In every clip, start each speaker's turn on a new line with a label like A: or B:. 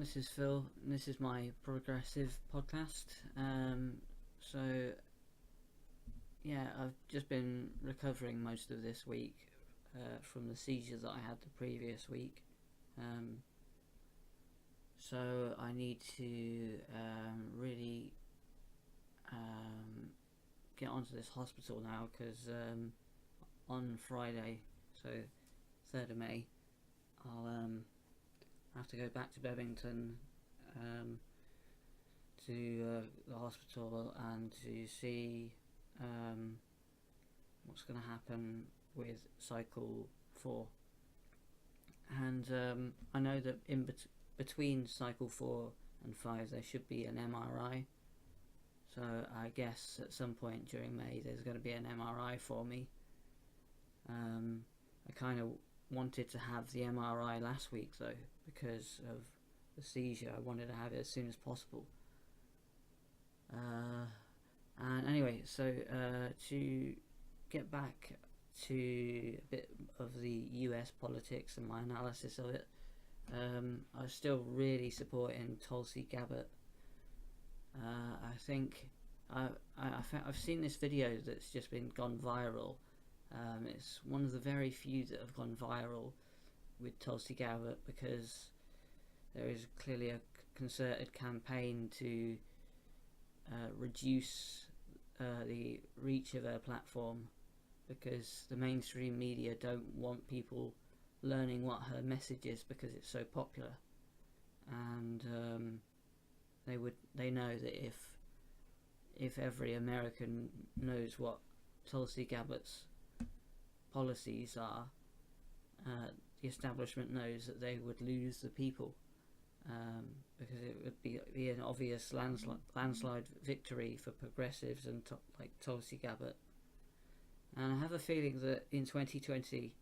A: this is Phil, and this is my progressive podcast. So, yeah, I've just been recovering most of this week from the seizure that I had the previous week. So I need to really get onto this hospital now because on Friday, so 3rd of May, I'll have to go back to Bevington to the hospital and to see what's going to happen with cycle 4. And I know that between cycle 4 and 5 there should be an MRI. So I guess at some point during May there's going to be an MRI for me. I kind of wanted to have the MRI last week though, because of the seizure. I wanted to have it as soon as possible. And anyway, so to get back to a bit of the US politics and my analysis of it, I'm still really supporting Tulsi Gabbard. I think I've seen this video that's just gone viral. It's one of the very few that have gone viral with Tulsi Gabbard, because there is clearly a concerted campaign to reduce the reach of her platform, because the mainstream media don't want people learning what her message is because it's so popular, and they know that if every American knows what Tulsi Gabbard's policies are, the establishment knows that they would lose the people, because it would be an obvious landslide victory for progressives and like Tulsi Gabbard. And I have a feeling that in 2020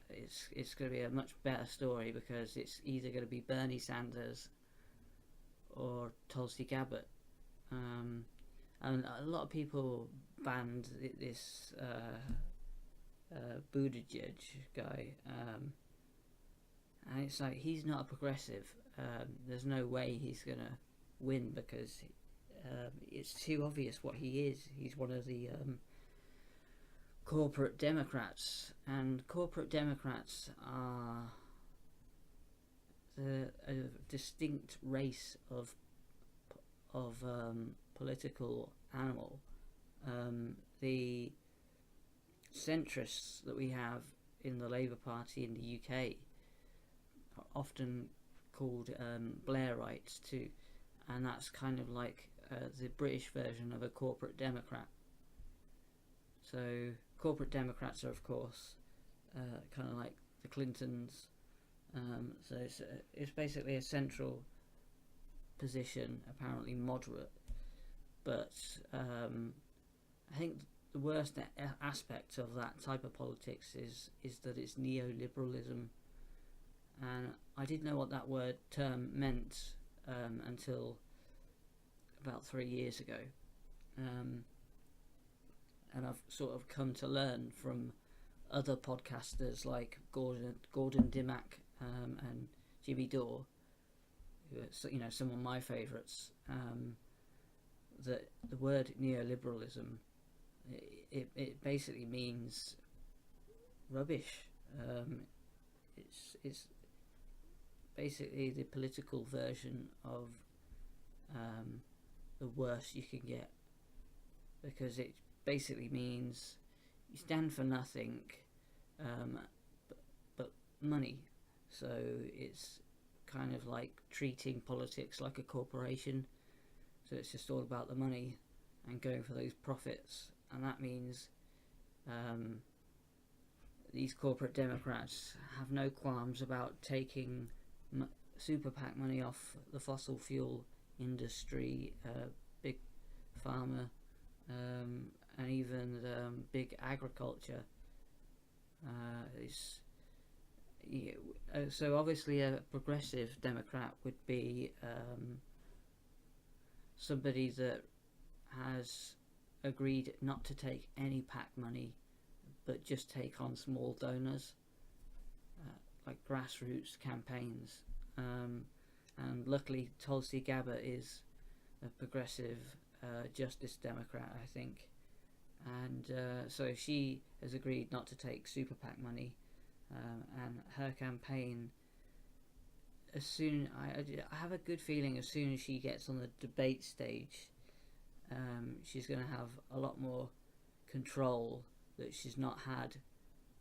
A: it's going to be a much better story, because it's either going to be Bernie Sanders or Tulsi Gabbard. And a lot of people banned this Buttigieg guy, and it's like, he's not a progressive. There's no way he's going to win, because it's too obvious what he is. He's one of the corporate Democrats, and corporate Democrats are a distinct race of political animal. The centrists that we have in the Labour Party in the UK are often called Blairites too, and that's kind of like the British version of a corporate Democrat. So corporate Democrats are, of course, kind of like the Clintons. So it's basically a central position, apparently moderate. But I think the worst aspect of that type of politics is that it's neoliberalism. And I didn't know what that term meant until about 3 years ago. And I've sort of come to learn from other podcasters like Gordon Dimmack and Jimmy Dore, who are, some of my favourites, that the word neoliberalism, it basically means rubbish. It's basically the political version of the worst you can get, because it basically means you stand for nothing but money. So it's kind of like treating politics like a corporation. So it's just all about the money and going for those profits. And that means these corporate Democrats have no qualms about taking super PAC money off the fossil fuel industry, big pharma, and even big agriculture. So obviously a progressive Democrat would be somebody that has agreed not to take any PAC money, but just take on small donors, like grassroots campaigns. and luckily Tulsi Gabbard is a progressive Justice Democrat, I think, and so she has agreed not to take super PAC money, and her campaign, as soon I have a good feeling as soon as she gets on the debate stage, she's going to have a lot more control that she's not had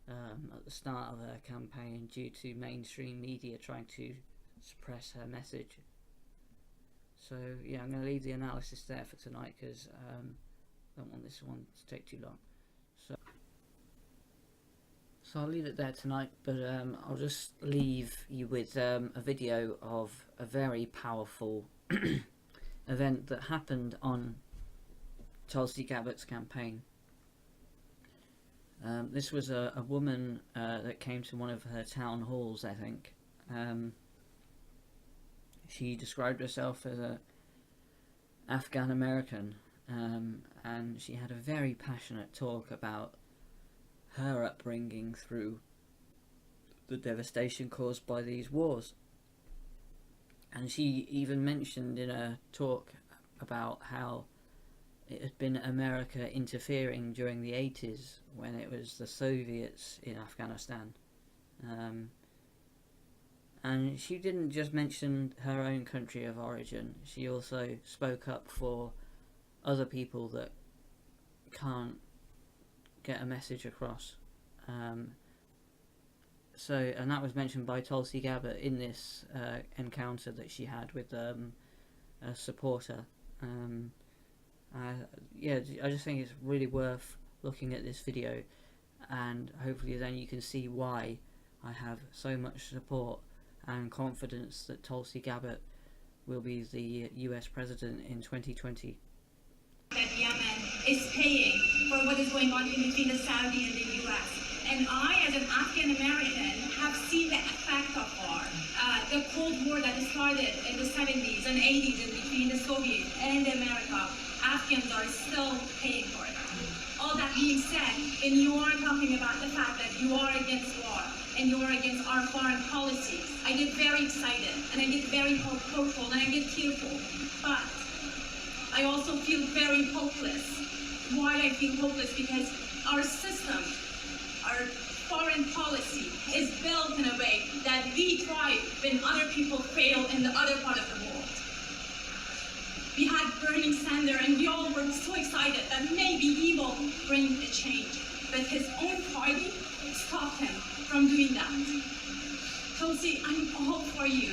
A: at the start of her campaign due to mainstream media trying to suppress her message. So yeah, I'm going to leave the analysis there for tonight because I don't want this one to take too long. So I'll leave it there tonight, but I'll just leave you with a video of a very powerful event that happened on Tulsi Gabbard's campaign. This was a woman that came to one of her town halls, I think. She described herself as an Afghan American, and she had a very passionate talk about her upbringing through the devastation caused by these wars. And she even mentioned in a talk about how it had been America interfering during the 80s when it was the Soviets in Afghanistan. And she didn't just mention her own country of origin, she also spoke up for other people that can't get a message across. And that was mentioned by Tulsi Gabbard in this encounter that she had with a supporter. Yeah, I just think it's really worth looking at this video, and hopefully then you can see why I have so much support and confidence that Tulsi Gabbard will be the US President in 2020.
B: That Yemen is paying for what is going on in between the Saudi and the US. And I, as an Afghan American, have seen the effect of war. The Cold War that started in the 70s and 80s in between the Soviets and America, Afghans are still paying for it. All that being said, when you are talking about the fact that you are against war and you are against our foreign policy, I get very excited and I get very hopeful and I get tearful. But I also feel very hopeless. Why I feel hopeless? Because our system, our foreign policy is built in a way that we thrive when other people fail in the other part of the world. We had Bernie Sanders and we all were so excited that maybe he will bring a change. But his own party stopped him from doing that. Tulsi, I'm all for you.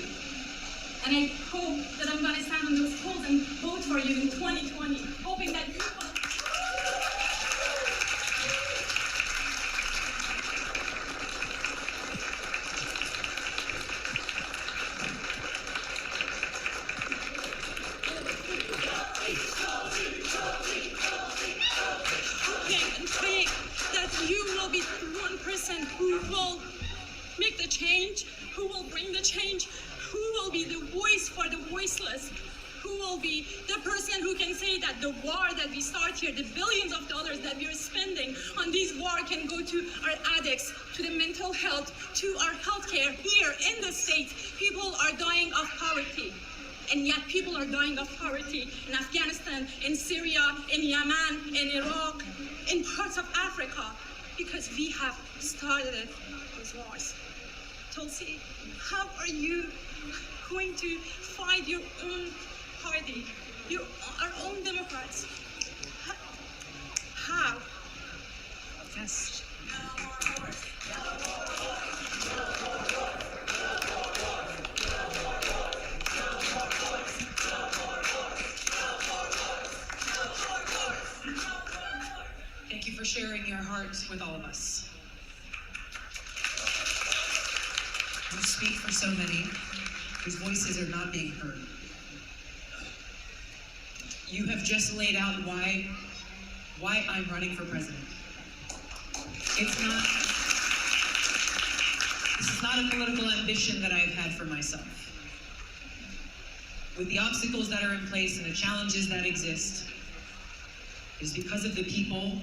B: And I hope that I'm going to stand on those polls and vote for you in 2020, hoping that you will. And praying that you will be the one person who will make the change, who will bring the change, who will be the voice for the voiceless, who will be the person who can say that the war that we start here, the billions of dollars that we are spending on this war can go to our addicts, to the mental health, to our healthcare. Here in the States, people are dying of poverty. And yet people are dying of poverty in Afghanistan, in Syria, in Yemen, in Iraq, in parts of Africa, because we have started those wars. Tulsi, how are you going to fight your own party, our own Democrats? How? Yes.
C: Thank you for sharing your heart with all of us. You speak for so many whose voices are not being heard. You have just laid out why I'm running for president. This is not a political ambition that I've had for myself. With the obstacles that are in place and the challenges that exist, it is because of the people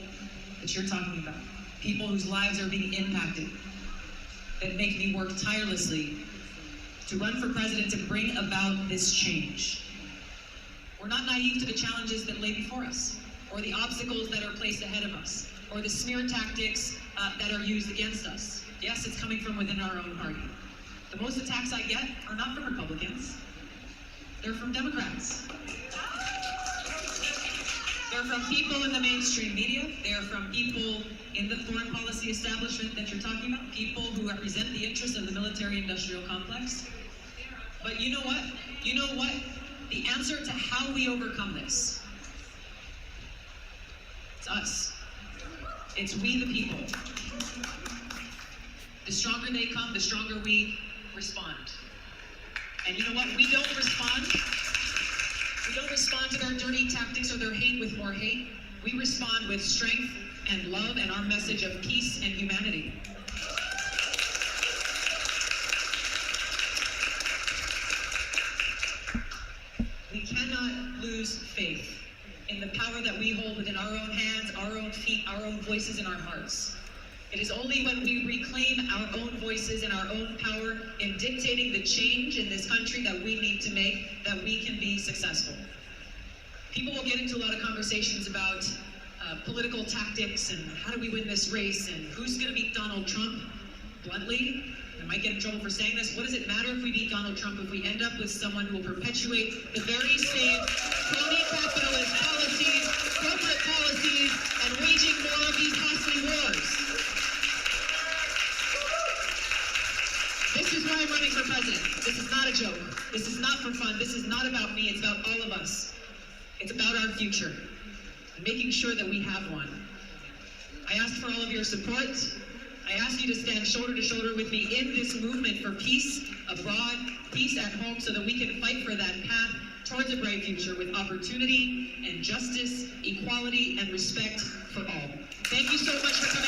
C: that you're talking about, people whose lives are being impacted, that make me work tirelessly to run for president to bring about this change. We're not naive to the challenges that lay before us, or the obstacles that are placed ahead of us, or the smear tactics that are used against us. Yes, it's coming from within our own party. The most attacks I get are not from Republicans. They're from Democrats. They're from people in the mainstream media. They're from people in the foreign policy establishment that you're talking about, people who represent the interests of the military-industrial complex. But you know what? You know what? The answer to how we overcome this, it's us. It's we the people. The stronger they come, the stronger we respond. And you know what? We don't respond to their dirty tactics or their hate with more hate. We respond with strength and love and our message of peace and humanity. We cannot lose faith in the power that we hold within our own hands, our own feet, our own voices, and our hearts. It is only when we reclaim our own voices and our own power in dictating the change in this country that we need to make that we can be successful. People will get into a lot of conversations about political tactics and how do we win this race and who's going to beat Donald Trump. Bluntly, I might get in trouble for saying this, what does it matter if we beat Donald Trump if we end up with someone who will perpetuate the very same crony capitalist policies, corporate policies, and waging more of these costly wars? This is why I'm running for president. This is not a joke. This is not for fun. This is not about me. It's about all of us. It's about our future and making sure that we have one. I ask for all of your support. I ask you to stand shoulder to shoulder with me in this movement for peace abroad, peace at home, so that we can fight for that path towards a bright future with opportunity and justice, equality, and respect for all. Thank you so much for coming.